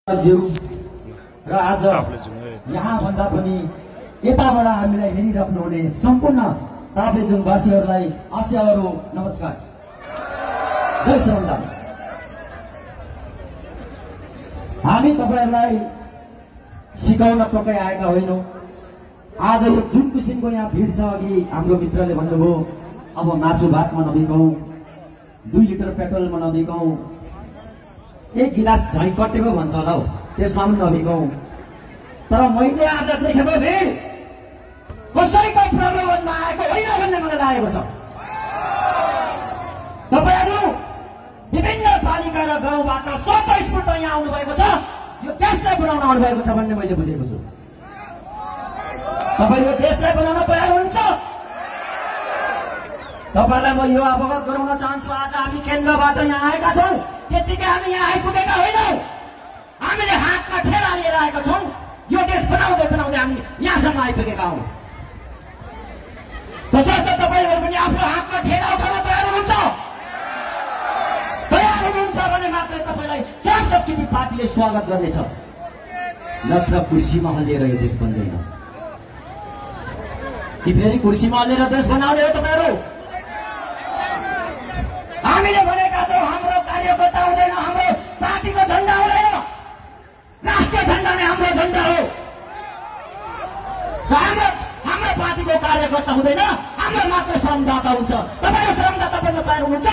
ज्यू र आज यहाँ भन्दा पनि यताबाट हामीलाई हेरिराख्नु हुने सम्पूर्ण ताप्लेजुङवासीहरूलाई आशियाहरू नमस्कार। जय श्रीराम। हामी तपाईहरुलाई सिकाउन पक्कै आएका होइनौं। आज यो जुन किसिमको यहाँ भिड छ, अघि हाम्रो मित्रले भन्नुभयो अब मासु भातमा नबिकौं, 2 लिटर पेट्रोलमा नबिकौं, एक गिलास झै कटेको भन्छ होला हौ, त्यसमा पनि नबिकौं। तर मैले आज देखेको भिड कसैको प्रलोभनमा आएको होइन भन्ने मलाई लागेको छ। तपाईहरु विभिन्न पालिका र गाउँबाट स्वतःस्फूर्त यहाँ आउनु भएको छ, यो देशलाई बनाउन आउनु भएको छ भन्ने मैले बुझेको छु। तपाईहरु यो देशलाई बनाउन तयार हुनुहुन्छ? तपाईलाई म यो अवगत गराउन चाहन्छु, आज हामी केन्द्रबाट यहाँ आएका छौं, त्यतिकै हामी यहाँ आइपुगेका होइनौं। हामीले हातमा ठेला लिएर आएका छौं, यो देश बनाउँदै बनाउँदै हामी यहाँसम्म आइपुगेका हौं। तसर्थ तपाईहरु पनि आफ्नो हातमा ठेला उठाउन तयार हुनुहुन्छ? तयार हुनुहुन्छ भने मात्रै तपाईलाई श्रम संस्कृति पार्टीले स्वागत गर्नेछ, नत्र कुर्सीमा हल्लिएर यो देश बन्दैन। कि फेरि कुर्सीमा हल्लिएर देश बनाउने हो तपाईहरु? हामीले भनेका छौं हाम्रो कार्यकर्ता हुँदैन, हाम्रो पार्टीको झण्डा हुँदैन, राष्ट्रिय झण्डा नै हाम्रो झण्डा हो। हाम्रो पार्टीको कार्यकर्ता हुँदैन, हाम्रो मात्र श्रमदाता हुन्छ। तपाईहरु श्रमदाता बन्न तयार हुनुहुन्छ?